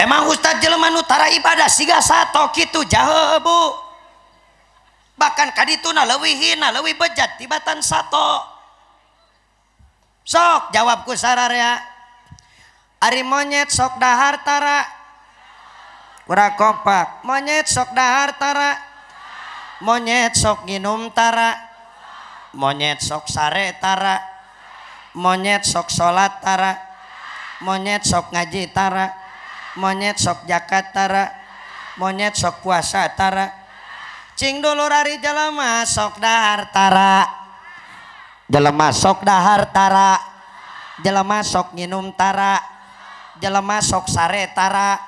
Emang Ustad jelema nu tara ibadah siga sato kitu jahe Bu. Bahkan kadituna leuwih hina leuwih bejat tibatan sato. Sok jawab ku sararea. Ari monyet sok dahar tara. Ura kompak. Monyet sok dahar tara. Monyet sok nginum tara. Monyet sok sare tara. Monyet sok salat tara. Monyet sok ngaji tara. Monyet sok zakat tara. Monyet sok puasa tara. Cing dulur ari jelema sok dahar tara. Jelema sok dahar tara. Jelema sok nginum tara. Jelema sok sare tara.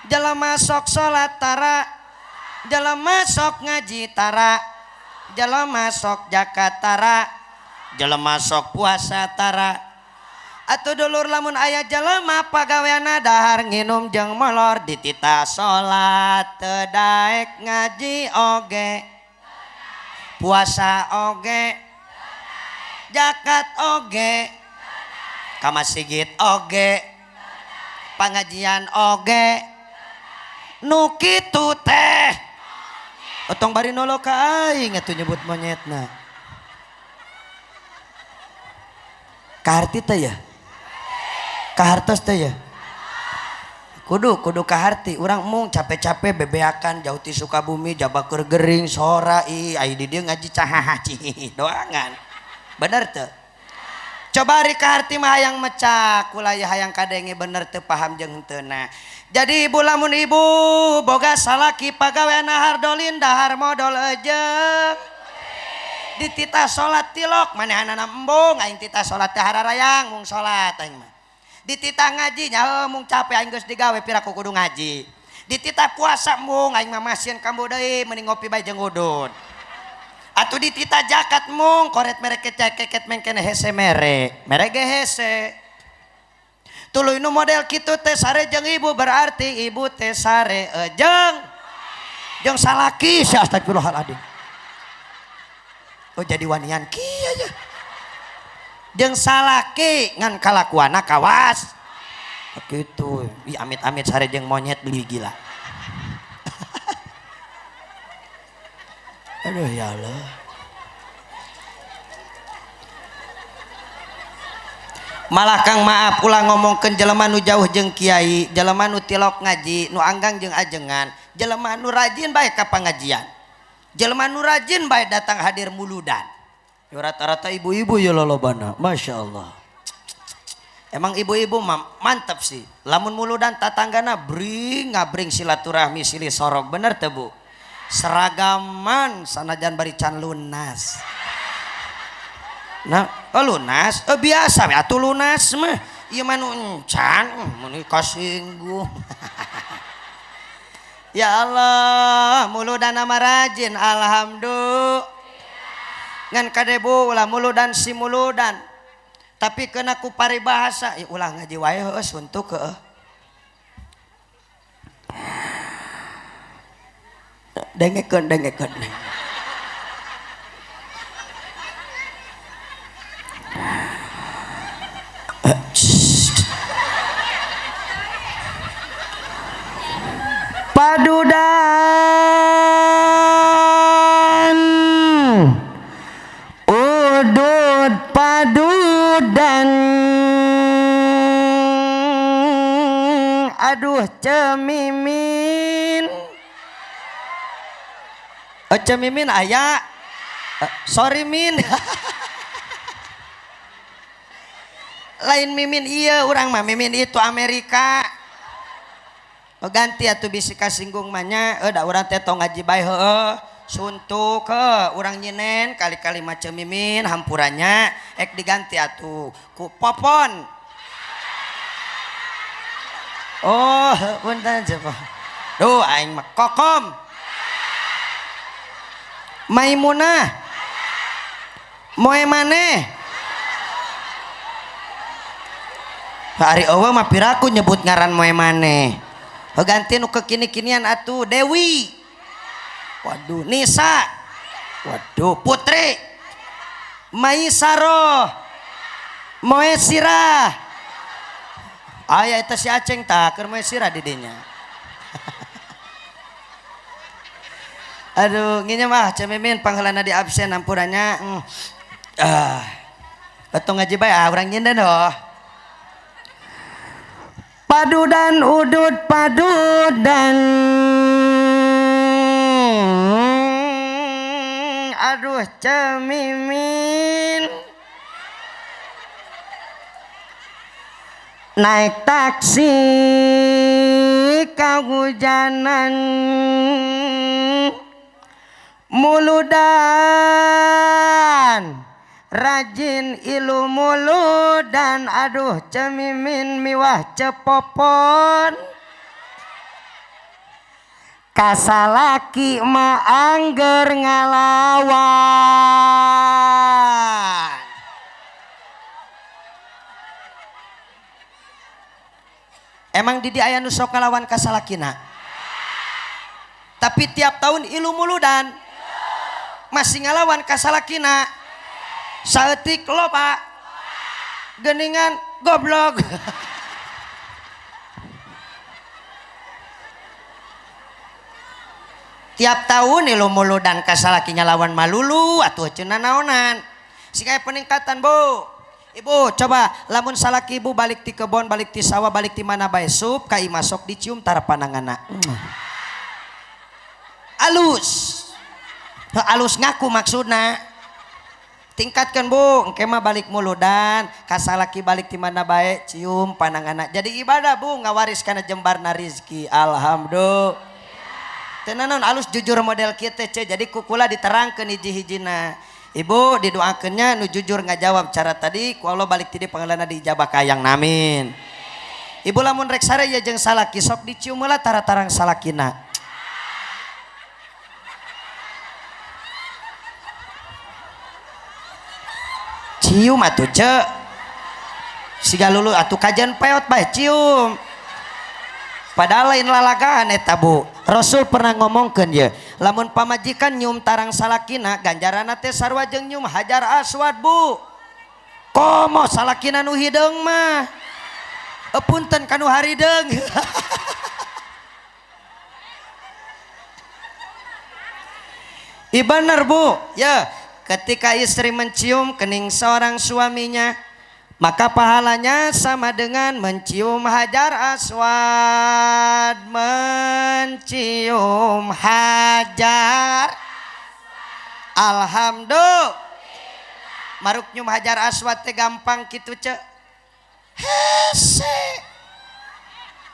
Jelema sok salat tara. Jelema sok ngaji tara. Jelema sok zakat tara. Jelema sok puasa tara. Atuh dulur lamun aya jelema pagaweana dahar nginum jeung molor ditita salat teu daek ngaji oge puasa oge zakat oge ka masjid oge pangajian oge nu kitu teh otong bari nolok ka aing atuh nyebut monyetna kaharti teh ya kahartos teh ya kudu kaharti urang mung capek-capek bebeakan jauh ti Sukabumi Jabakeur gering sora ai di dieu ngaji cahahaci doangan bener teu coba ari kaharti mah hayang mecak ulah hayang kadenge bener teu paham jeung henteu jadi ibu lamun ibu boga salaki pagaweana hardolin dahar modal ejeng ditita salat tilok manehanana embung aing tita salat teh hararayang mung salat aing mah ditita ngaji nya mung capek aing geus digawe piraku kudu ngaji ditita puasa mung aing mah masieun kambu deui mending ngopi bae jeung udud atuh ditita zakat mung koret mere kecek-keket mengkene hese mere ge hese tuluy nu model kitu teh sare jeung ibu berarti ibu teh sare jeung salaki sia astagfirullahaladzim oh jadi wanian kieu aja jeung salaki ngan kalakuana kawas kitu ih amit-amit sare jeung monyet beli gila aduh ya Allah malah kang maaf ulah ngomongkeun jelema nu jauh jeung kiai jelema nu tilok ngaji nu anggang jeung ajengan jelema nu rajin bae ka pangajian jelema nu rajin bae datang hadir muludan rata-rata ibu-ibu ya lolobana Masya Allah emang ibu-ibu mantep sih lamun muludan tatanggana ngabring silaturahmi silih sorok bener teh Bu seragaman sanajan bari can lunas nah lunas biasa we atuh lunas mah ieu mah nu encan mun kasinggung ya Allah muludan mah rajin alhamdulillah ngan kadebu ulah muludan si muludan tapi kena ku paribahasa ya ulah ngaji wae heuh suntuk heuh dengekeun padudan udud padudan aduh cemimin cemimin aya sorry min lain mimin iya urang mah mimin itu Amerika ganti atuh bisi kasinggung mahnya da urang teh tong ngaji bae heueuh suntuk urang nyinen kali-kali macam mimin hampurannya ek diganti atuh ku popon oh punten cepah duh aing mah kokom Maimunah moe maneh hari eueuh mah piraku nyebut ngaran moe maneh ganti nu kekini-kinian atuh Dewi waduh Nisa waduh Putri Maisaro Moesira Aya eta si Aceng tah keur mah sira di dinya. Aduh, nginya mah cemimin pangheulana di absen ampurannya. Betul ngaji bae urang nyinden doh. Padudan udud padudan. Aduh cemimin. Naik taksi kahujanan muludan rajin ilu muludan aduh cemimin miwah cepopon kasalaki ma angger ngalawan. Emang Didi aya nu sok ngalawan kasalakina? Tapi tiap tahun ilu muludan masih ngalawan kasalakina. Saeutik loba geuningan goblok. Tiap tahun ilu muludan kasalakinya lawan malulu atuh cenah naonan. Sing aya peningkatan, Bu. Ibu coba lamun salaki ibu balik di kebon, balik di sawah, balik di mana bae sup ka imah sok dicium tara pandanganna. Alus. Alus ngaku maksudna. Tingkatkan Bu, engke mah balik muludan, kasalaki balik di mana bae cium pandanganna. Jadi ibadah Bu, ngawaris kana jembarna rezeki. Alhamdulillah. Teu naon alus jujur model kieu teh, jadi kukula diterangkeun hiji-hijina. Ibu didoakannya nu jujur ngajawab cara tadi ku Allah balik ti pangalanna diijabah ka hayang namin. Ibu lamun rek saraya jeung salaki sok dicium heula tara-tarang salakina. Cium atuh ce. Siga lulu atuh kajian peot bae cium. Padahal lain lalagaan eta Bu. Rasul pernah ngomongkeun ye, lamun pamajikan nyium tarang salakina ganjaranna teh sarua jeung nyium hajar aswad Bu. Komo salakina nu hideung mah. Punten kanu harideung. Bener Bu, ya ketika istri mencium kening seorang suaminya maka pahalanya sama dengan mencium hajar aswad. Mencium hajar alhamdulillah. Maruk nyium hajar aswad teh gampang kitu ce.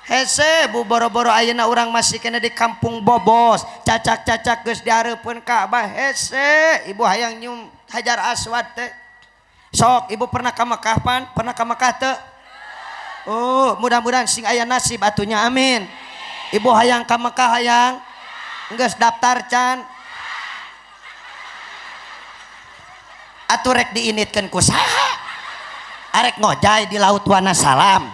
Hese Bu boro-boro ayeuna urang masih kena di kampung Bobos cacak-cacak geus dihareupeun Ka'bah. Hese ibu hayang nyium hajar aswad teh. Sok ibu pernah ke Mekah pan? Pernah ke Mekah teu? Oh mudah-mudahan sing aya nasib atunya amin. Ibu hayang ke Mekah hayang? Geus daftar can? Atuh rek diinitkeun ku saha? Arek ngojay di Laut Wanasalam.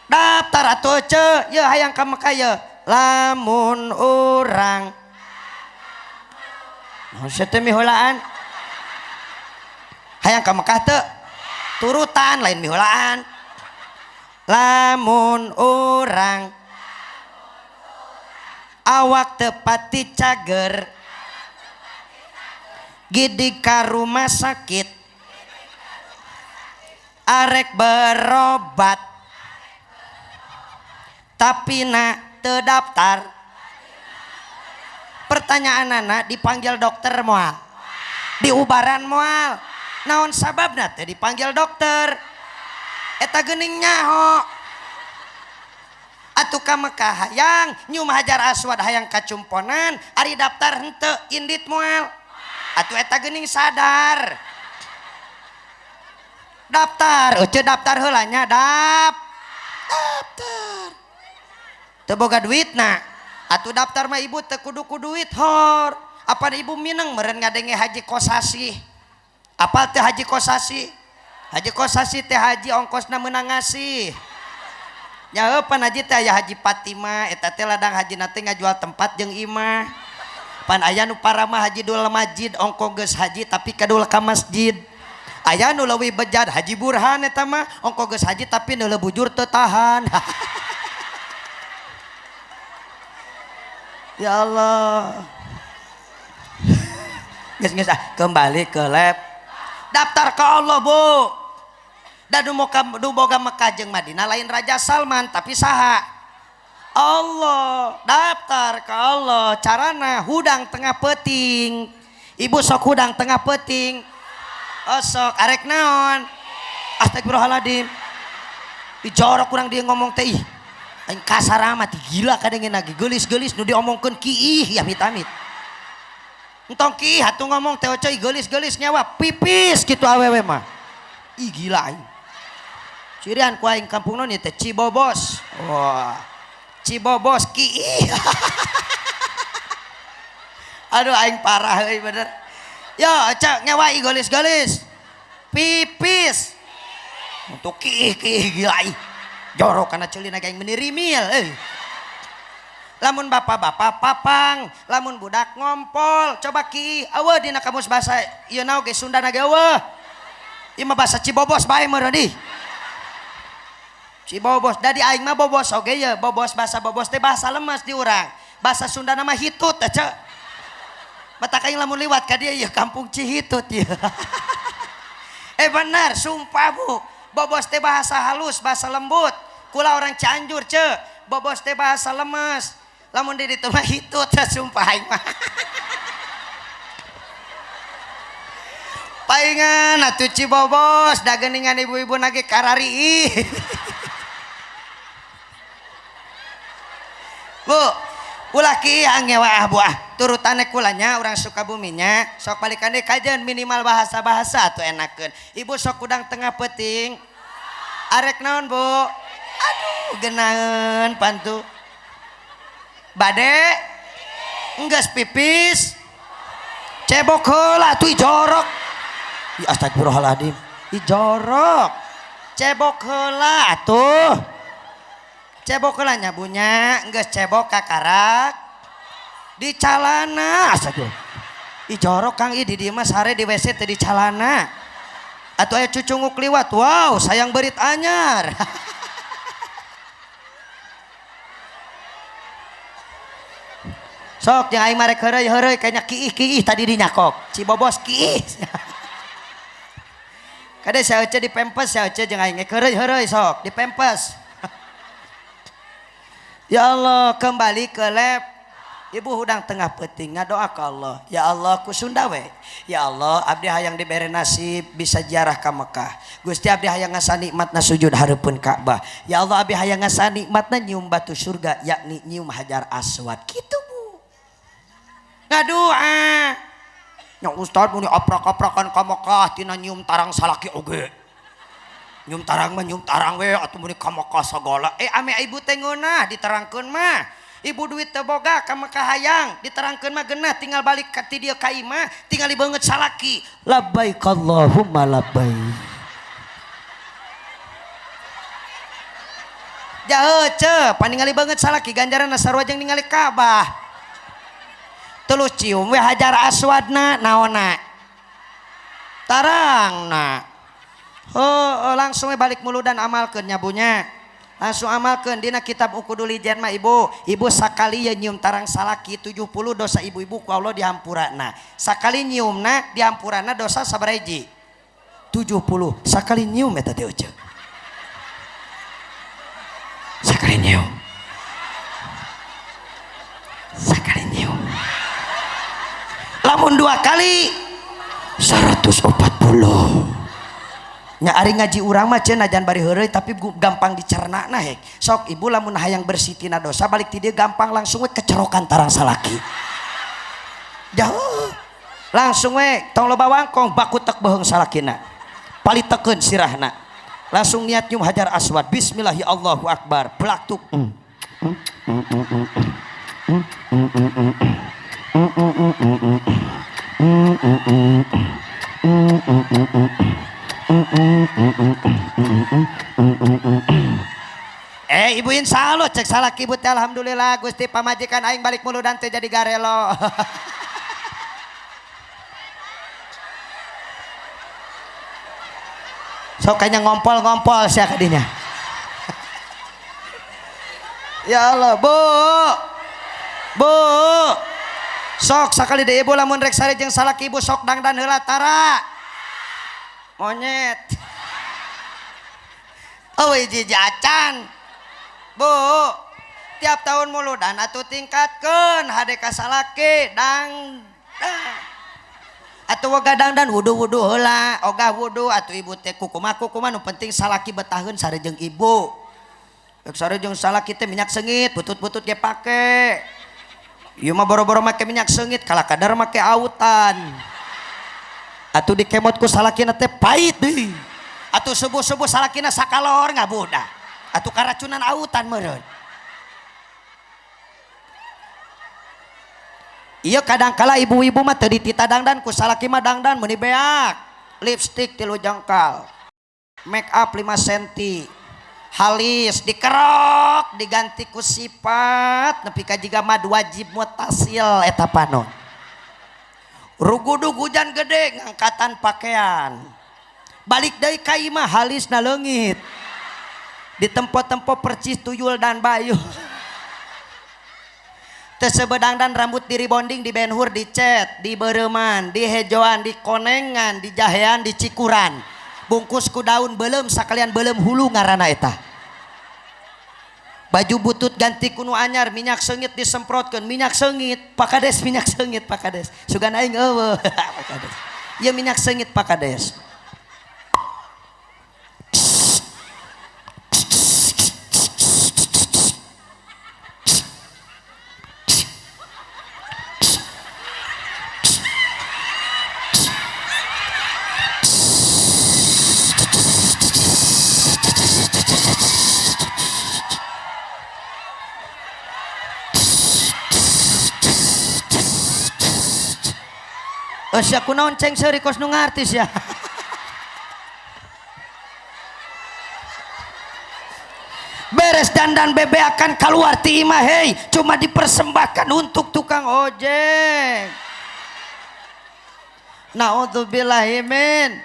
Daftar atuh ce, ye hayang ke Mekah ye. Lamun urang. Naon sia teh miheulaan? Hayang ka Mekah teu? Turutan lain miheulaan. Lamun urang awak teu pati cager gidi ka rumah sakit arek berobat tapi na teu daftar. Pertanyaanana dipanggil dokter moal, diubaran moal. Naon sababna teh dipanggil dokter? Eta geuning nyaho. Atuh ka Mekah hayang nyium hajar aswad hayang kacumponan, ari daftar henteu indit moal. Atuh eta geuning sadar. Daftar, euceut daftar heula nya daftar. Teu boga duitna. Atuh daftar mah ibu teu kudu duit hor. Apa ibu mineng meureun ngadenge haji kosasi? Apal teh haji kosasi? Haji kosasi teh haji ongkosna meunang ngasih. Nyaeupan haji teh aya haji Fatimah eta teh ladang haji nate ngajual tempat jeung imah. Pan aya nu paramah haji dul masjid ongko geus haji tapi kadul ka masjid. aya nu leuwih bejat Haji Burhan eta mah ongko geus haji tapi nu bujur teu tahan. Ya Allah. Geus kembali ke lab. Daftar ke Allah, Bu. Da nu boga Mekah jeung Madinah lain Raja Salman tapi saha? Allah. Daftar ke Allah. Carana hudang tengah peuting. Ibu sok hudang tengah peuting. Oh sok arek naon? Astagfirullahaladzim. Dijorok kurang dia ngomong teh ih. Aing kasar amat gila kadang lagi geulis-geulis nu diomongkeun kiih ya amit-amit. Entong kiih atuh ngomong teh coy geulis-geulis nyawa pipis kitu awewe mah. Ih gila aing. Cirian ku aing kampung naon teh Cibobos. Wah. Cibobos kiih. Aduh aing parah euy bener. Yo cak nyawa geulis-geulis. Pipis. Untuk kiih gila aing. Jorok karena celina kayak menirimil lamun bapak-bapak papang lamun budak ngompol coba ki awe dina kamus bahasa ieu naon ge Sunda na ge awe ieu mah bahasa Cibobos bae meureun di Cibobos da di aing mah bobos oge ye bobos bahasa bobos teh bahasa lemes di urang bahasa Sunda nama hitut aja matak aing lamun liwat ka dieu ieu kampung Cihitut ye benar sumpah Bu bobos teh bahasa halus bahasa lembut kula orang Cianjur bobos teh bahasa lemes lamun di ditu mah hitut sumpah aing mah paingan atuh Cibobos da geuningan ibu-ibu nage karari Bu ulah kieu ngewa Bu turutane kulanya orang Sukabuminya sok balikan deui kajeun minimal bahasa-bahasa atuh enakeun ibu sok udang tengah peuting arek naon Bu aduh geunaeun pantu bade enggeus pipis cebok heula atuh jorok ya astagfirullahaladzim jorok cebok heula atuh cebok heula nya bunya enggeus cebok kakarak di calana astagfirullah jorok Kang di dieu mah sare di WC teh di calana atuh aya cucunguk liwat wow sayang berit anyar sok jeung aing marek heureuy kayaknya kiih tadi dinyakok Cibobos kiih kade saeuceuk di pempes saeuceuk jeung aing heureuy sok di pempes ya Allah kembali ke lab ibu hudang tengah peuting ngadoa ka Allah ya Allah ku Sunda we ya Allah abdi hayang dibere nasib bisa ziarah ka Mekah Gusti abdi hayang ngasa nikmatna sujud hareupeun Ka'bah ya Allah abdi hayang ngasa nikmatna nyium batu surga yakni nyium Hajar Aswad kitu Bu ngadoa nya ustad muni oprak-oprakan ka Mekah tina nyium tarang salaki oge nyium tarang mah nyium tarang we atuh muni ka Mekah sagala ame ibu teh ngeunah diterangkeun mah ibu duit teu boga ka Mekah hayang diterangkeun mah geunah tinggal balik ka ti dieu ka imah tinggal dibeungeut salaki labbaik Allahumma labbaik jauh paningali beungeut salaki ganjaranna sarua jeung ningali Ka'bah tulus cium we Hajar Aswadna naonna tarangna langsung we balik muludan amalkeun nya bunya langsung amalkeun dina kitab Ukudul Ijan mah ibu sakali ya nyium tarang salaki 70 dosa ibu-ibu ku Allah dihampurana sakali nyiumna dihampurana dosa sabaraha hiji 70 sakali nyium eta teh euceuk sakali nyium lamun 2 kali 140 nya ari ngaji urang mah cenah najan bari heureuy tapi gampang dicernana hek sok ibu lamun hayang bersih tina dosa balik ti dieu gampang langsung we kecerokan tarang salaki jauh langsung we tong loba wangkong baku tek beheung salakina palitekeun sirahna langsung niat nyium Hajar Aswad bismillah ya Allahu akbar plaktuk ibu insya Allah cek salaki ibu teh alhamdulillah Gusti pamajikan aing balik muludan teh jadi garelo sok kayaknya ngompol-ngompol sia kadinya. Ya Allah, Bu. Bu. Sok sakali deui ibu lamun rek sare jeung salaki ibu sok dangdan heula tara. Monyet. Euy jiji acan. Bu. Tiap tahun muludan atuh tingkatkeun hade ka salaki dang. Atuh oga dangdan wudu-wudu heula, oga wudu atuh ibu teh kukumaha nu penting salaki betaheun sare jeung ibu. Rek sare jeung salaki teh minyak seungit, butut-butut ge pake. Ieu mah boro-boro make minyak seungit, kala kadar make autan. Atuh dikemot ku salakina teh pait deui. Atuh subuh-subuh salakina sakalor ngabuda. Atuh karacunan autan meureun. Iya kadang kala ibu-ibu mah teu ditita dangdan ku salaki mah dangdan meuni beak. Lipstik 3 jengkal. Make up 5 cm. Halis dikerok diganti ku sifat nepi ka jiga mad wajib mutasil eta panon. Rugudug hujan gede ngangkatan pakaian. Balik deui ka imah halisna leungit. Di tempo-tempo percis tuyul dan bayu. Tersebedang dan rambut diri bonding di benhur di cet di bereman di hejoan di konengan di jahean di cikuran bungkus ku daun belum sakalian belum hulu ngaranna eta baju butut ganti kuno anyar minyak seungit disemprotkeun minyak seungit pakades sugan aing eueuh pakades ieu minyak seungit pakades. Sia kunaon ceng seuri kos nu ngartis ya. Beres dandan bebe akan keluar ti imah hei cuma dipersembahkan untuk tukang ojek. Naudzubillahi min.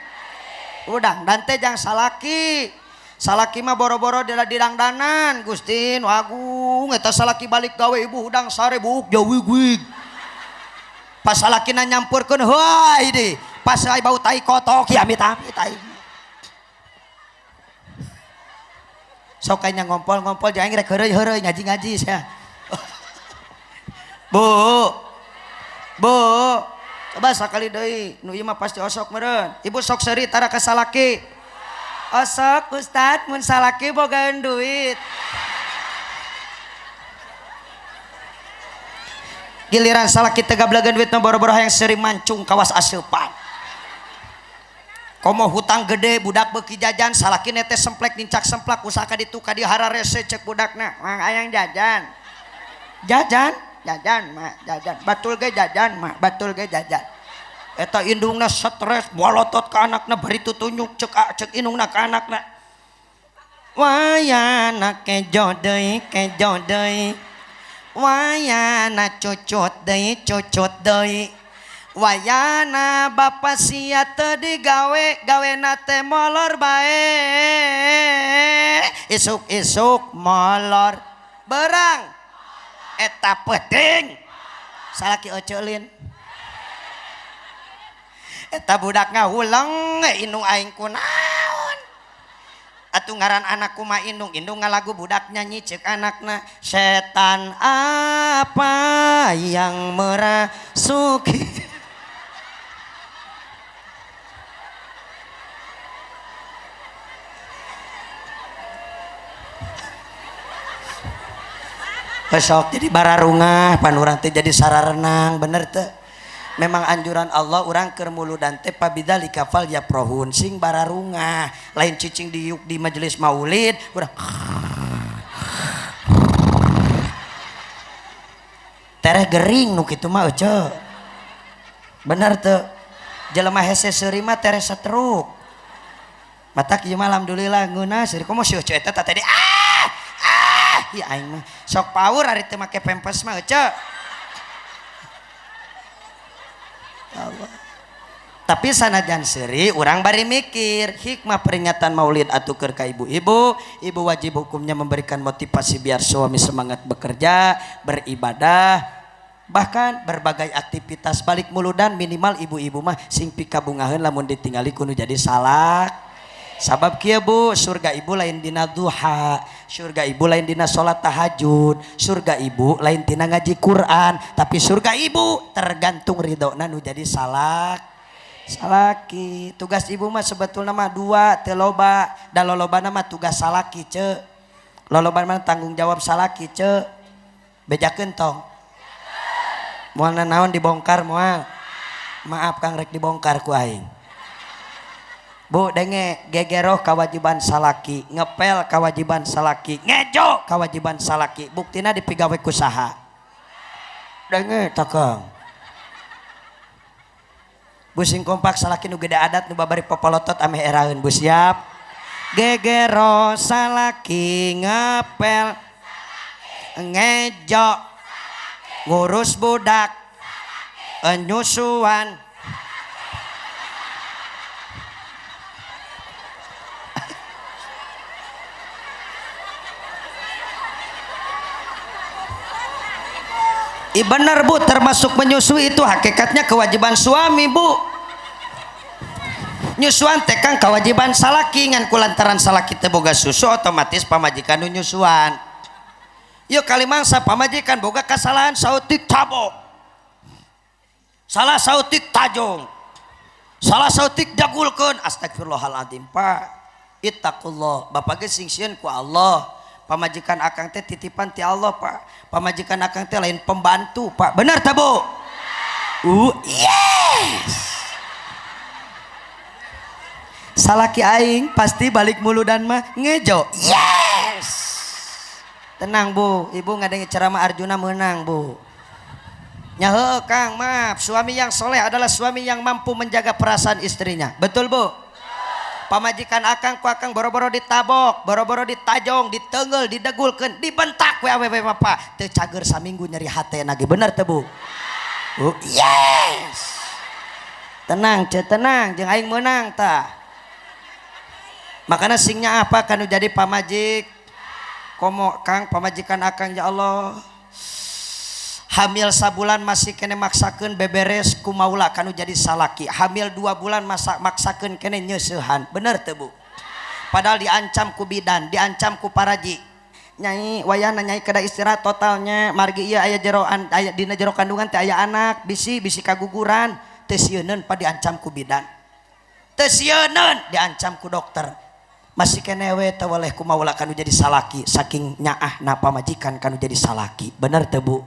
Udang dan teh jang salaki. Salaki mah boro-boro di dangdanan Gustin wagung eta salaki balik gawe ibu udang sare buuk jawig-wig. Pas salakina nyampurkeun heuy deui pas ai bau tai kotok ya amit-amit ai sok kayaknya ngompol-ngompol jeung rek heureuy ngaji-ngaji sia. Bu coba sakali deui nu ieu mah pasti osok meureun ibu sok seuri tara ka salaki osok ustad mun salaki bogaeun duit. Giliran salaki teh gablagan duit mah boro-boro hayang seri mancung kawas aseupan. Komo hutang gede budak beuki jajan salaki teh semplek nincak semplak usaka ditu ka dieu hararese cek budakna mang hayang jajan. Jajan mah jajan. Batul ge jajan. Eta indungna stres bolotot ka anakna bari tutunjuk cek indungna ka anakna. Wayana kejo deui wayana cucut deui wayana bapa sia teu digawe gawena teh molor bae isuk-isuk molor berang eta penting salaki oceulin eta budak ngahuleng indung aing kunaon atuh ngaran anakku mah indung ngalagu budak nyanyi cek anakna setan apa yang merasuki besok jadi bararungah panurang teh jadi sararenang bener teh memang anjuran Allah urang keur muludan teh pabidzalika falyafrahun sing bararungah lain cicing diuk di majelis maulid urang tereh gering nu kitu mah euceu bener teu jelema hese seuri mah tereh setruk matak ieu mah alhamdulillah ngeuna seuri komo si euceu eta tadi ieu aing mah sok paur ari teu make pempes mah euceu Allah. Tapi sanajan seri orang bari mikir hikmah peringatan maulid atuker ka ibu-ibu. Ibu wajib hukumnya memberikan motivasi biar suami semangat bekerja, beribadah, bahkan berbagai aktivitas balik muludan. Minimal ibu-ibu mah sing pikabungaheun lamun ditinggali kudu jadi salak. Sabab kieu Bu, surga ibu lain dina duha, surga ibu lain dina salat tahajud, surga ibu lain tina ngaji Quran, tapi surga ibu tergantung ridona nu jadi salaki. Tugas ibu mah sebetulnya mah dua teu loba, da lolobana mah tugas salaki ce. Lolobana mah tanggung jawab salaki ce. Bejakeun tong. Moal naon dibongkar moal. Maaf Kang rek dibongkar ku aing. Bu denge gegeroh kewajiban salaki, ngepel kewajiban salaki, ngejo kewajiban salaki, buktina dipigawe ku saha. Denge takang. Bu sing kompak salaki nu gede adat nu babari popolotot ame eraeun Bu siap. Gegeroh salaki, ngepel ngejo ngurus budak nyusuan. Benar Bu, termasuk menyusui itu hakikatnya kewajiban suami Bu. Nyusuan tekang kewajiban salaki ngan kulantaran salaki teu boga susu otomatis pamajikan nu nyusuan. Yuk kali mangsa pamajikan boga kasalahan sautik tabok, salah sautik tajong, salah sautik dagulkeun, astagfirullahaladzim Pak. Ittaqullah, bapak ge sing sieun ku Allah. Pamajikan akang teh titipan ti Allah Pak. Pamajikan akang teh lain pembantu Pak. Benar tak Bu? Yes. Salaki aing pasti balik muludan mah ngejo. Yes. Tenang Bu, ibu ngadengi ceramah Arjuna menang Bu. Nyahe Kang, maaf. Suami yang soleh adalah suami yang mampu menjaga perasaan istrinya. Betul Bu? Pamajikan akang ku akang boro-boro ditabok, boro-boro ditajong, ditenggel, didegulkeun, dibentak we awewe Bapak. Teu cager saminggu nyeri hatena ge. Bener teu Bu? Yes. Tenang ce, tenang jeung aing meunang tah. Makana singnya apa kanu jadi pamajik? Komo Kang pamajikan akang ya Allah. Hamil sabulan masih kene maksakeun beberes ku maula kanu jadi salaki. Hamil 2 bulan maksakeun kene nyeusehan. Bener teu Bu? Padahal diancam ku bidan, diancam ku paraji. Nyai wayahna nyai kada istirahat totalnya. Margi ieu aya jero aya dina jero kandungan teh aya anak, bisi kaguguran, teu sieuneun pa diancam ku bidan. Teu sieuneun diancam ku dokter. Masih kene we teu waleh ku maula kanu jadi salaki saking nyaahna pamajikan kanu jadi salaki. Bener teu Bu?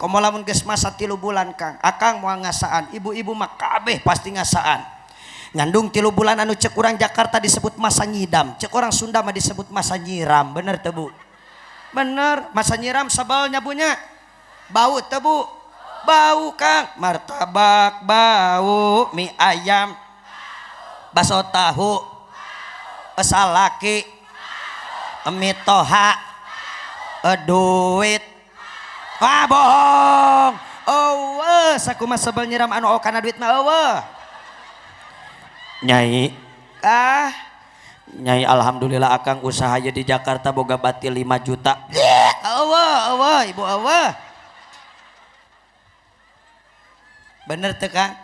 Komo lamun geus masa 3 bulan Kang, akang moal ngasaan, ibu-ibu mah kabeh pasti ngasaan. Ngandung 3 bulan anu cek urang Jakarta disebut masa nyidam, cek orang Sunda mah disebut masa nyiram. Bener teu Bu? Bener, masa nyiram sebel nyabunya. Bau teu Bu? Bau Kang, martabak bau, mie ayam, bakso tahu, salaki, mie toha, duit. Wah bohong. Sakumaha sebel nyiram anu kana duit mah eueuh. Nyai, Nyai alhamdulillah akang usaha aja di Jakarta boga batil 5 juta. Eueuh, ibu eueuh. Bener teu Kang?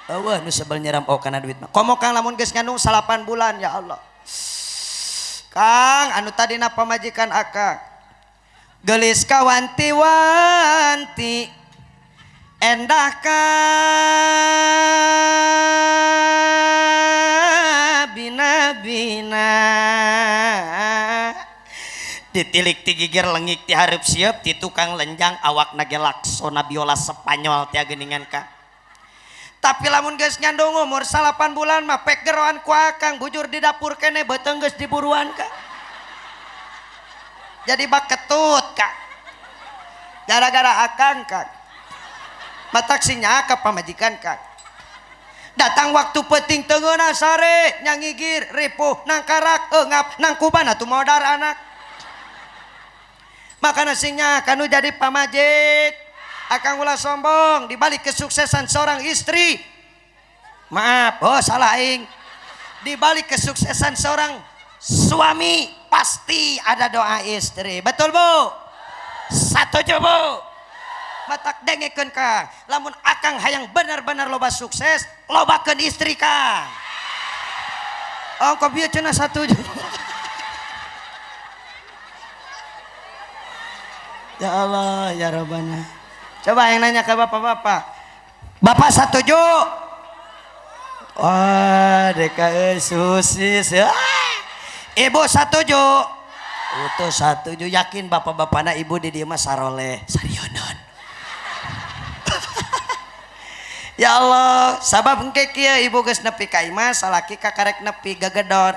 Eueuh nu sebel nyiram kana duit mah. Komo Kang lamun geus ngandung 8 bulan ya Allah. Kang anu tadina pamajikan akang gelis kawanti-wanti endah ka bina-bina ditilik ti gigir lengik ti hareup sieup ti tukang lenjang awak nage laksona biola Spanyol ti geuningan Kang. Tapi lamun geus nyandung umur 8 bulan mah pek geroan ku akang bujur di dapur kene beuteung geus diburuan Kang. Jadi bak ketut Kang. Gara-gara akang Kang. Matak sinya ke pamajikan Kang. Datang waktu penting teungeuna sare nyangigir ripuh nang karak eungap nang kuban atuh modar anak. Makana singnya kanu jadi pamajik. Akang ulah sombong di balik kesuksesan seorang istri. Maaf, oh salah aing. Di balik kesuksesan seorang suami pasti ada doa istri. Betul Bu? Setuju Bu? Batak dengekeun Kang. Lamun akang hayang benar-benar loba sukses, lobakeun istri Kang. Oh, kok bieu cenah setuju. Ya Allah, ya Rabbana. Coba yang nanya ke bapak-bapak. Bapak setuju? Wah, DKE susis. Ibu setuju? Utuh setuju. Yakin bapak-bapakna ibu di dieu mah saroleh, sarionon. Ya Allah, sabab engke kieu ibu geus nepi ka imah, salaki ka karek nepi gagedor.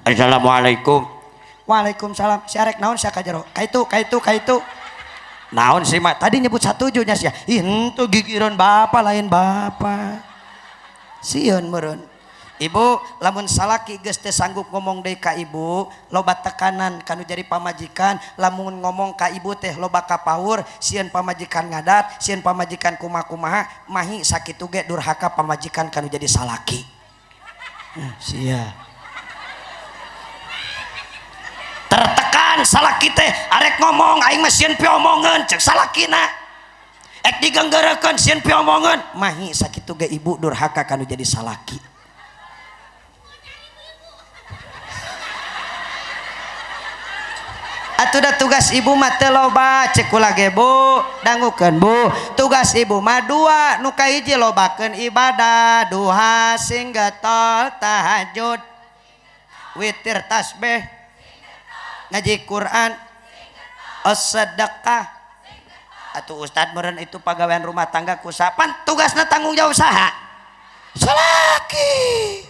Assalamualaikum. Waalaikumsalam. Si arek naon sia ka jero? Kaitu. Naon sih mak? Tadi nyebut setuju nya sia. Ih, henteu gigireun bapak lain bapak. Sieun meureun. Ibu, lamun salaki geus teu sanggup ngomong deui ka ibu, loba tekanan kanu jadi pamajikan, lamun ngomong ka ibu teh loba kapaur, sieun pamajikan ngadat, sieun pamajikan kumaha-kumaha, mahi sakitu ge durhaka pamajikan kanu jadi salaki. Sia. Tertekan salaki teh arek ngomong aing mah sieun piomongeun ceuk salakina. Ek digenggeurekeun sieun piomongeun, mahi sakitu ge ibu durhaka kanu jadi salaki. Atuda tugas ibu mah teu loba cek kula ge Bu, dangukeun Bu. Tugas ibu mah dua, nu kahiji lobakeun ibadah, duha singgetol tahajud, witir tasbih, ngaji Quran, sedekah. Atuh ustad meureun itu pagawean rumah tangga kusaha? Pan tugasna tanggung jawab saha? Salaki.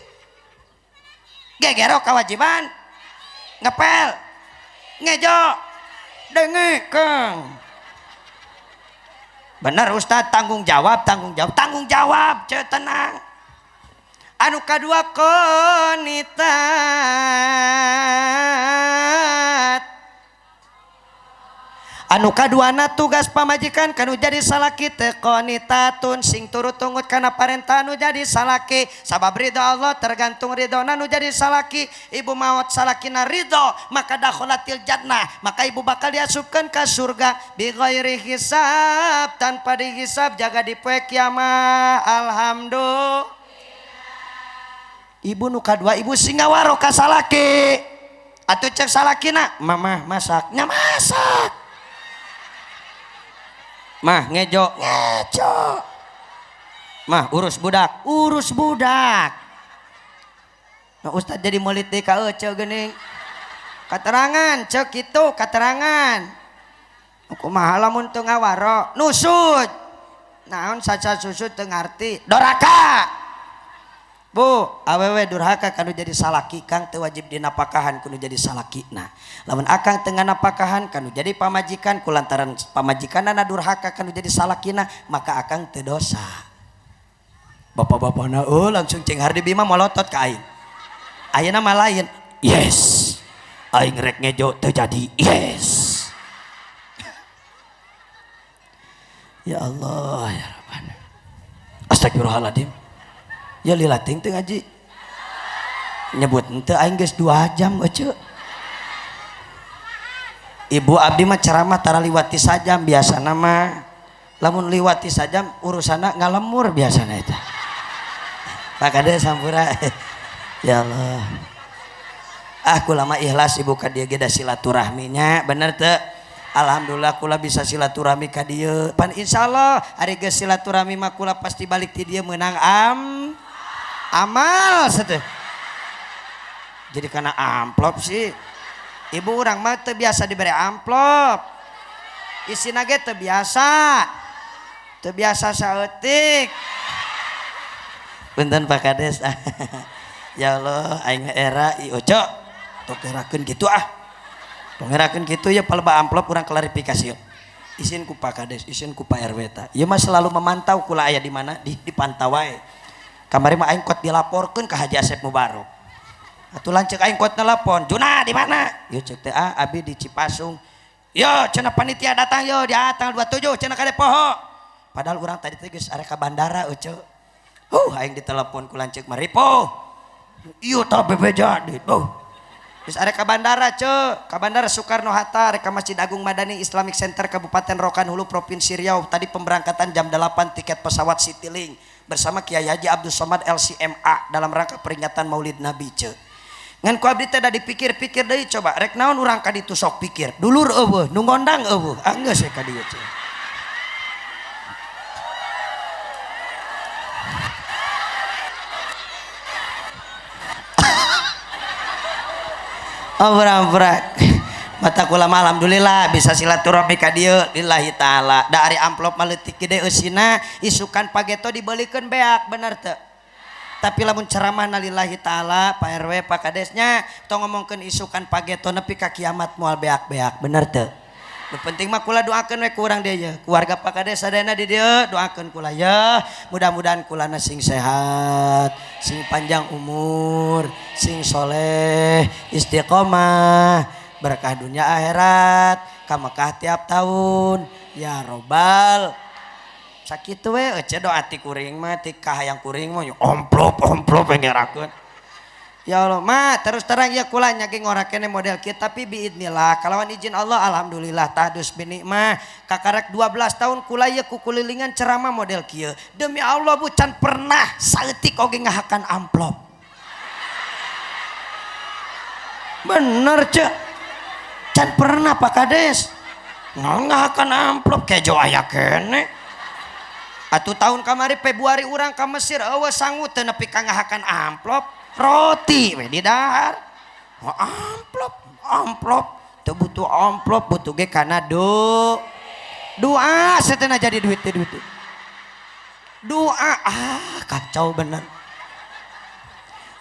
Gegero kewajiban, ngepel, ngejo, dengekeun. Bener Ustad, tanggung jawab, ceu tenang. Anu kadua qanitat. Anu kaduana tugas pamajikan kanu jadi salaki teu qanitatun sing turut tungut kana parentah nu jadi salaki. Sabab ridho Allah tergantung ridhona nu jadi salaki. Ibu maot salakina ridho maka dakholatil jannah, maka ibu bakal diasupkeun ka surga bi ghairi hisab, tanpa dihisab, jaga di poe kiamat. Alhamdulillah. Ibu nu kadua ibu singawaro ka salaki. Atuh cek salakina, mamah masak, nya masak. Mah ngejo. Mah urus budak. Nah Ustad jadi mulit deui ka eceu geuning. Katerangan cek kitu katerangan. Kumaha lamun teu ngawaro? Nusud. Naon saca susud teu ngarti? Doraka. Bu, awewe durhaka kanu jadi salaki kang teu wajib dinapakahan kanu jadi salakina. Lamun akang teu nganapakahan kanu jadi pamajikan kulantaran pamajikanna durhaka kanu jadi salakina, maka akang teu dosa. Bapak-bapakna langsung cenghar di bima molotot ka aing. Ayeuna mah lain. Yes. Aing rek ngejo teu jadi. Yes. Ya Allah ya Rabbana. Astagfirullahaladzim. Ya lilating teu ngaji. Nyebut henteu aing geus 2 jam eceu. Ibu abdi mah ceramah tara liwati sajam biasana mah. Lamun liwati sajam urusana ngalemur biasana eta. Pak Kade sampura. Ya Allah. Kula mah ikhlas ibu ka dieu ge da silaturahminya, bener teu? Alhamdulillah kula bisa silaturahmi ka dieu. Pan insyaallah ari geus silaturahmi mah kula pasti balik ti dieu meunang amal seteh. Jadi karena amplop sih. Ibu orang mah teu biasa diberi amplop. Isina ge teu biasa. Teu biasa saeutik. Punten Pak Kades. Ya Allah aing era ieu cok. Tokerakeun kitu Tongerakeun kitu ya paleba amplop urang klarifikasi. Isin ku Pak Kades, isin ku Pak RW ta. Ieu mah selalu memantau kula aya di mana dipantau wae. Kamari mah aing kot dilaporkeun ka Haji Asep Mubarok. Atuh lanceuk aing kot nelpon, "Juna di mana?" Yo cek teh abi di Cipasung. Yo cenah panitia datang yo di tanggal 27 cenah ka Depoho. Padahal urang tadi teh geus arek ka bandara euceu. aing ditelepon ku lanceuk maripo ieu tah bebe jadi terus ada ke bandara ke bandara Soekarno-Hatta rek Masjid Agung Madani Islamic Center Kabupaten Rokan Hulu Provinsi Riau tadi pemberangkatan jam 8 tiket pesawat Citylink bersama Kiai Haji Abdul Somad LCMA dalam rangka peringatan Maulid Nabi ngan ku abdi teh da dipikir-pikir deui coba rek naon urang ka ditu sok pikir dulur eueuh nu ngondang eueuh geus ka dieu berak mata kula alhamdulillah bisa silaturahmi ka dieu lillahi taala da ari amplop maleutik gede eusina isukan pageto dibelikeun beak bener teu tapi lamun ceramah lillahi taala Pak RW Pak Kadesnya tong ngomongkeun isukan pageto nepi ka kiamat moal beak-beak bener teu nu penting mah kula doakeun we ku urang dieu ye keluarga Pak Kades sadayana di dieu doakeun kula ya mudah-mudahan kulana sing sehat sing panjang umur sing soleh istiqomah berkah dunia akhirat ka Mekah tiap tahun ya robbal sakitu we ece doa ti kuring mah ti kahayang kuring mah omplop ngerakeun ya Allah mah terus terang ya kula nyage ngorakene model kieu tapi biidznillah kalawan izin Allah alhamdulillah tahdus binikmah kakarek 12 tahun kula ye kukulilingan ceramah model kieu demi Allah bu can pernah saeutik oge ngahakan amplop bener cek can pernah Pak Kades ngahakan amplop kejo aya kene atuh tahun kamari Februari urang ka Mesir eueuh sangu teu nepi ka ngahakan amplop roti we di dahar amplop teu butuh amplop butuh ge kana doa setena jadi duit doa kacau bener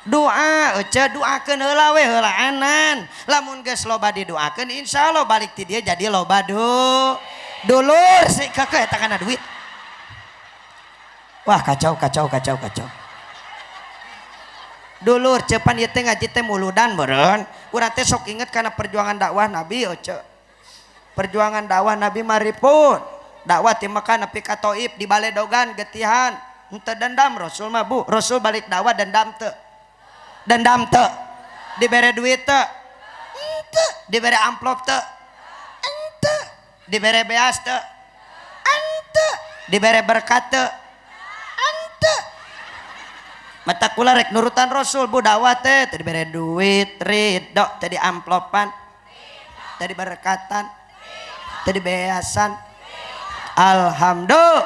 doa doakeun heula we heulaanan lamun geus loba didoakeun insyaallah balik ti dia jadi loba dulur si kakek eta kana duit wah kacau dulur cepan ieu teh ngaji teh muludan beureun urang teh sok inget kana perjuangan dakwah Nabi perjuangan dakwah Nabi maripun dakwah ti Mekah nepi ka Thaif di Baledogan getihan henteu dendam Rasul mah bu Rasul balik dakwah dendam teu dibere duit teu henteu dibere amplop teu henteu dibere beas teu henteu dibere berkat teu mata kula rek nurutan Rasul bu dakwah teh tadi bere duit ridho tadi amplopan tadi berkatan tadi beasan alhamdulillah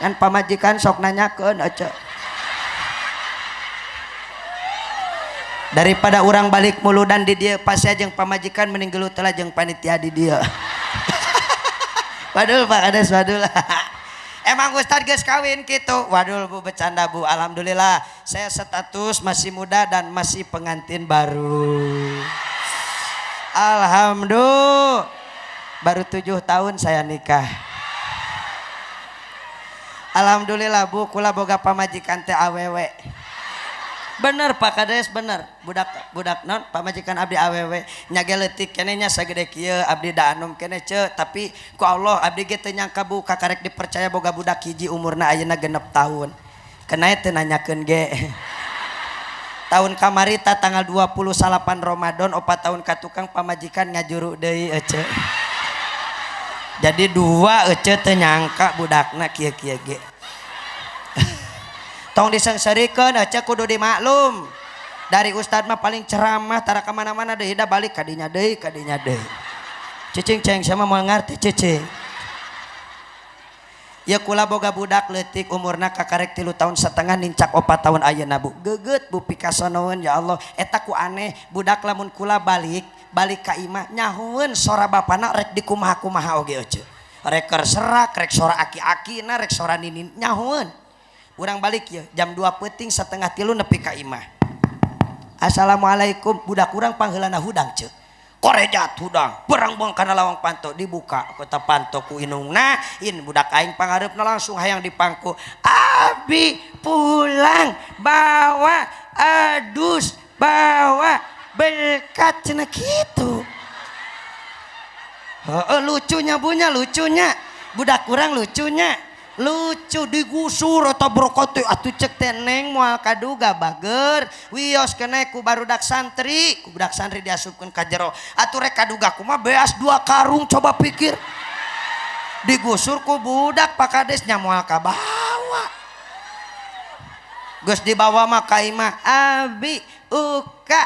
kan pamajikan sok nanyakeun aja daripada orang balik muludan di dia pasti jeung pamajikan mending gelut telah jeung panitia di dia waduh Pak Kades waduh emang Ustadz geus kawin gitu waduh bu bercanda bu alhamdulillah saya status masih muda dan masih pengantin baru alhamdulillah baru 7 tahun saya nikah alhamdulillah bu kula boga pamajikan teh awewe bener Pak Kades bener budak non pamajikan abdi awewe nyage leutik keneh nya sagede kieu abdi da anom keneh ce tapi ku Allah abdi ge teu nyangka bu kakarek dipercaya boga budak hiji umurna ayeuna 6 tahun keneh teu nanyakeun ge tahun kamari ta tanggal 28 Ramadan 4 tahun ka tukang pamajikan ngajuru deui ece jadi 2 ece teu nyangka budakna kieu-kieu ge tong disengsarikeun aja kudu dimaklum dari ustad mah paling ceramah tara kemana-mana deui da balik kadinya deui cicing ceng sama mau ngarti cicing ya kula boga budak leutik umurna kakarek 3 tahun setengah nincak 4 tahun ayeuna bu geugeut bu pikasonoeun ya Allah eta ku aneh budak lamun kula balik ka imah nyahueun sora bapana rek dikumaha-kumaha oge eueuh rek serak rek sora aki-akina rek sora ninin nyahueun urang balik ya jam 2 peuting setengah 3 nepi ka imah assalamualaikum budak urang pangheulana hudang ceuk korejat hudang perang bong kana lawang panto dibuka kota panto ku inungna in budak aing pangareupna langsung hayang dipangku abi pulang bawa adus bawa berkat cenah kitu lucunya budak urang lucunya lucu digusur atau brokotu atuh cek teh neng moal kaduga bager wios kene ku barudak santri ku budak santri diasupkeun ka jero atuh rek kaduga kumaha beas 2 karung coba pikir digusur ku budak Pak Kades nya moal ka bawa geus dibawa mah ka imah abi uka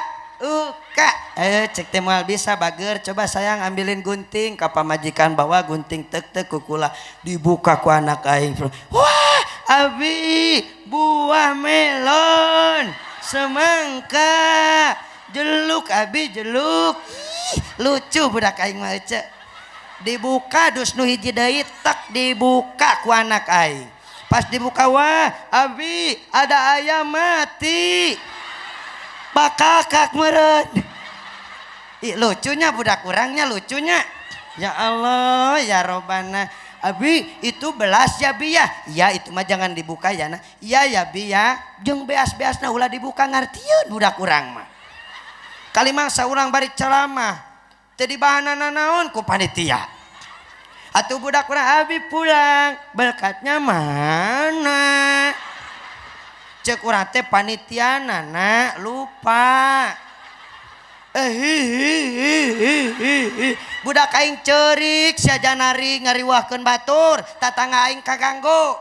cek teh moal bisa bager coba sayang ambilin gunting ka pamajikan bawa gunting tek kukula dibuka ku anak aing wah abi buah melon semangka jeluk abi jeluk lucu budak aing mah cek dibuka dus nu hiji deui tek dibuka ku anak aing pas dibuka wah abi ada ayam mati bakakak meren lucunya budak kurangnya lucunya ya Allah ya Robana abi itu belas ya bi ya ya itu mah jangan dibuka ya nah iya ya bi ya jeung beas-beas nah ulah dibuka ngartieun budak kurang mah kali mangsa urang bari ceramah teu dibahanana naon ku panitia atuh budak kurang abi pulang berkatnya mana cek urang teh panitiana nak lupa budak aing ceurik sajanari ngariwahkeun batur tatangga aing kaganggu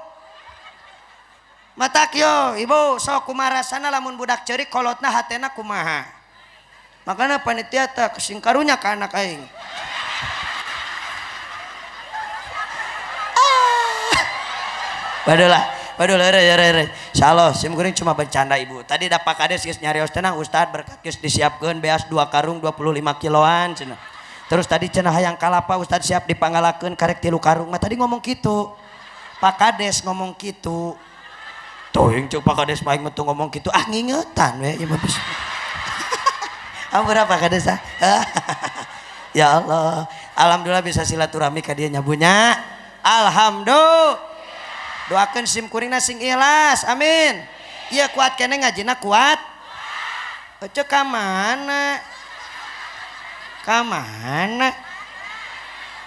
matak yo ibu sok kumaha rasana lamun budak ceurik kolotna hatena kumaha makana panitia teh kesingkarunya ka anak aing Waduh lere. Insyaallah sim kuring cuma bercanda ibu. Tadi da Pak Kades geus nyarios tenang Ustad berkat geus disiapkeun beas 2 karung 25 kiloan cenah. Terus tadi cenah hayang kalapa Ustad siap dipangalakeun karek 3 karung. Mah tadi ngomong kitu. Pak Kades ngomong kitu. Tuh yang cuk Pak Kades paling metu ngomong kitu ah ngingetan we ieu mah bisa. Ampura Pak Kades ah. Ya Allah. Alhamdulillah bisa silaturahmi ka dieu nya bunya. Alhamdulillah. Doakan sim kuringna sing ikhlas amin iya kuat kene ngajina kuat cek ka mana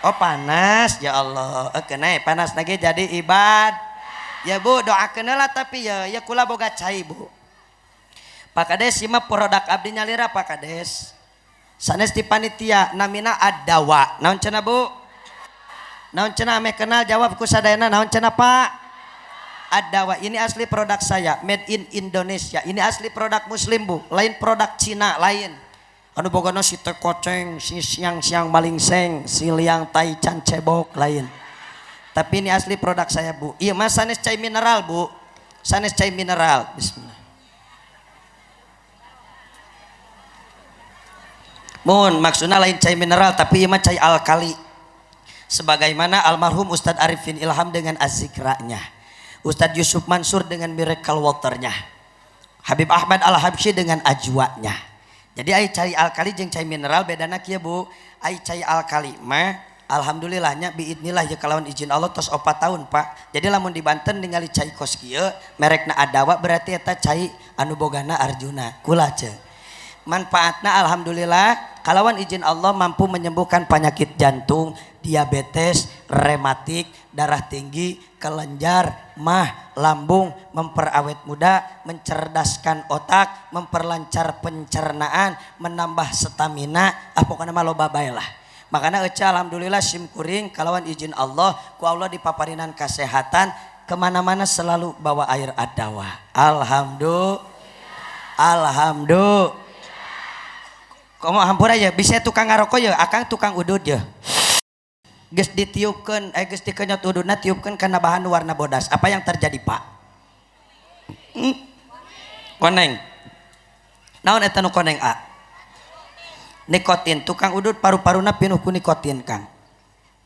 oh panas ya Allah kena panas lagi jadi ibad ya bu doakeun lah tapi ya kula boga cai bu Pak Kades mah produk abdi nyalira Pak Kades sanes di panitia namina Adawa naon cenah bu naon cenah ame kenal jawab ku sadayana naon cenah Pak Adawa ini asli produk saya made in Indonesia ini asli produk muslim bu lain produk Cina lain anu bogana si teh koceng si siang malingseng si liang taichan cebok lain tapi ini asli produk saya bu iya mas sanes cai mineral bu sanes cai mineral bismillah mohon maksudnya lain cai mineral tapi iya mah cai alkali sebagaimana almarhum Ustadz Arifin Ilham dengan azikranya Ustadz Yusuf Mansur dengan miracle waternya Habib Ahmad Al-Habsyi dengan ajwanya jadi ai cai alkali jeung cai mineral bedana kieu bu ai cai alkali mah alhamdulillahnya biidnillah ya kalawan izin Allah tos 4 tahun Pak jadi lamun di Banten ningali cai kos kieu merekna Adawa berarti eta cai anu bogana Arjuna kula ceuk manfaatna alhamdulillah kalawan izin Allah mampu menyembuhkan penyakit jantung diabetes rematik darah tinggi kelenjar mah lambung memperawet muda mencerdaskan otak memperlancar pencernaan menambah stamina pokokna mah loba bae lah makana eueuh alhamdulillah sim kuring kalawan izin Allah ku Allah dipaparinan kesehatan kemana-mana selalu bawa air Adawa alhamdulillah komo hampura ya bisa tukang ngaroko ya akang tukang udud ya geus ditiupkeun geus dikenyot ududna tiupkeun kana bahan warna bodas apa yang terjadi Pak koneng naon eta nu koneng nikotin tukang udud paru-paruna pinuh ku nikotin Kang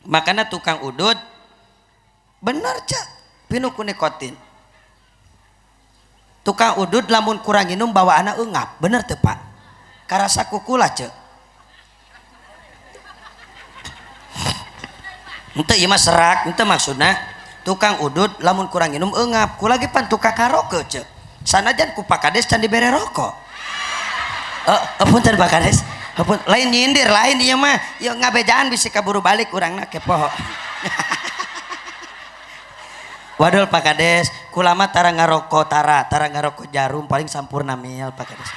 makana tukang udud bener cak pinuh ku nikotin tukang udud lamun kurang minum bawaana eungap bener teu Pak karasa kukula cek ente ieu mah serak ente maksudna tukang udud lamun kurang minum eungap ku lagi pan tukang karaoke cek sanajan ku Pak Kades can dibere rokok punten Pak Kades lain nyindir lain ieu mah ieu ngabejaan bisi kaburu balik urangna kepoho Waduh Pak Kades, kulama tara ngaroko tara ngaroko jarum paling sampurna mil Pak Kades.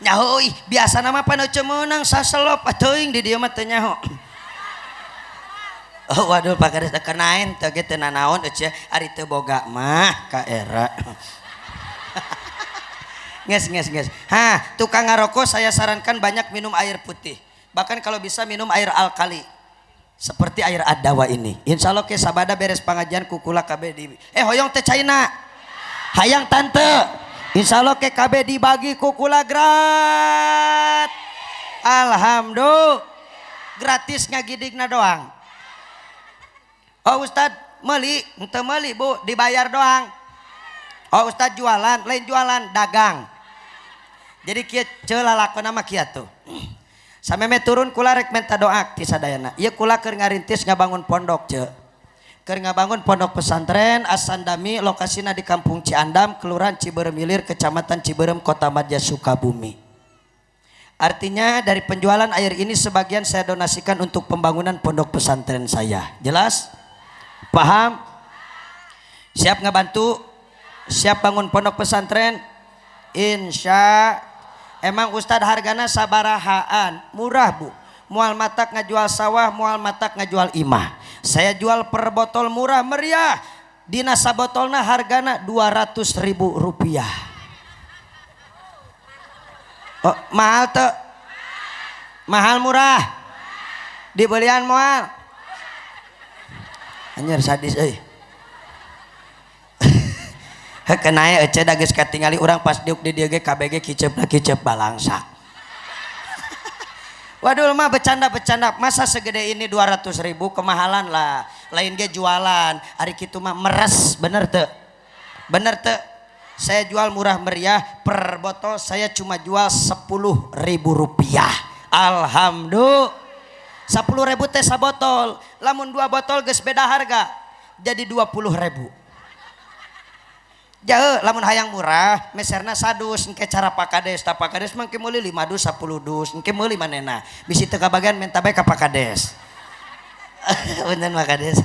Nyaho biasa nama panu cemenang saselop atuing di dieu mah teu nyaho. Oh waduh Pak Kades kenain teu ge teu nanaon eueuh ari teu boga mah ka era. Nges. Tukang ngaroko saya sarankan banyak minum air putih. Bahkan kalau bisa minum air alkali. Seperti air Adawa ini. Insya Allah ke sabada beres pengajian kukula KB di. Hoyong teh China. Hayang tante. Insya Allah ke KB dibagi kukula grat. Alhamdulillah. Gratis ngagidigna doang. Oh Ustad meli, ente meli Bu, dibayar doang. Oh Ustad jualan, lain jualan, dagang. Jadi kieu ceula lakona mah kieu tuh. Sameme turun kula rek menta doa ti sadayana. Ieu kula keur ngarintis ngabangun pondok ce. Keur ngabangun pondok pesantren As-Sandami lokasina di Kampung Ciandam, Kelurahan Ciberem Ilir, Kecamatan Ciberem, Kota Madya, Sukabumi. Artinya dari penjualan air ini sebagian saya donasikan untuk pembangunan pondok pesantren saya. Jelas? Paham? Siap ngebantu? Siap bangun pondok pesantren? Insya emang Ustadz hargana sabarahaan murah Bu, mual matak ngajual sawah, mual matak ngajual imah. Saya jual per botol murah meriah, dina sabotolna hargana 200.000 rupiah. Oh, mahal tuh, mahal murah, dibelian mual. Anjir sadis kenaya ece da geus katingali urang pas diuk di dieu ge KBG kicep balangsa. Waduh mah bercanda masa segede ini 200.000 kemahalan lah. Lain ge jualan ari kitu mah meres bener teu? Saya jual murah meriah, per botol saya cuma jual 10.000 rupiah. Alhamdulillah. 10.000 teh sabotol, lamun 2 botol geus beda harga jadi 20.000. Jauh lamun hayang murah meserna sadus engke cara Pak Kades ta Pak Kades mangke meuli 5 dus 10 dus engke meuli manehna bisi teu kabagian minta bae ka Pak Kades. Punten Pak Kades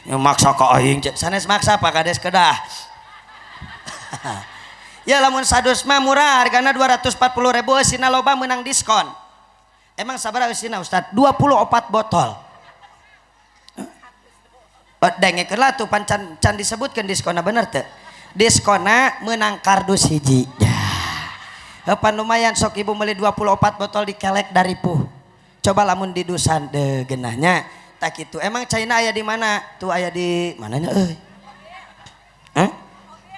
maksa ka aing sanes maksa Pak Kades kedah. Ya lamun sadus mah murah hargana 240.000 eusina loba menang diskon. Emang sabaraha eusina Ustad? 24 botol. Dengekeun lah tuh can disebutkeun diskonna bener teu? Diskona menang kardus hiji ya. Pan lumayan sok ibu beli 24 botol dikelek dari puh. Coba lamun di dusan de genahnya tak gitu. Emang China aya di mana? Tuh aya di mananya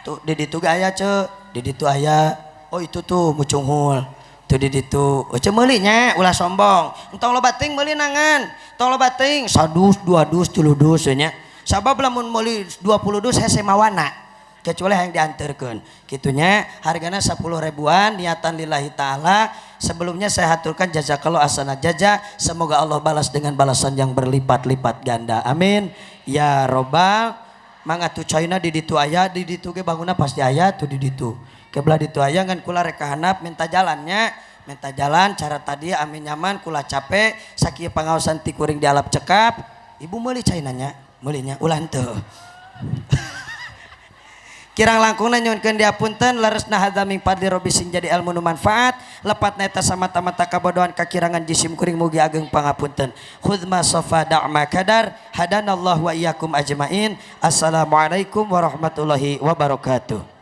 Tuh di ditu ge aya ce. Di ditu aya. Oh itu tuh Mucunghul. Tuh di ditu. Eueuh meuli nya ulah sombong. Entong loba teuing meuli nangan. Tong loba teuing 1 dus, 2 dus, 3 dus nya. Sabab lamun meuli 20 dus hese mawana. Kecuali yang diantarkan gitunya harganya 10 ribuan niatan lillahi ta'ala. Sebelumnya saya haturkan jazakallahu ahsana jaza, semoga Allah balas dengan balasan yang berlipat-lipat ganda, amin ya robbal. Mangga tu China di ditu aya di ditu ge bangunna pasti aya tuh di ditu kebelah ditu aya ngan kula rek kahandap minta jalannya minta jalan cara tadi amin nyaman kula capek sakieu pangaosan ti kuring di alap cekap ibu meuli China nya meulinya ulah henteu. Kirang langkungna nyuwunkeun diapunten leresna hadzaming fadli robbi sing jadi ilmu nu manfaat lepatna eta samata-mata kabodohan kakirangan jisim kuring mugi ageng pangapunten. Khudma sofa da'ma kadar hadanallahu wa iyyakum ajmain. Assalamualaikum warahmatullahi wabarakatuh.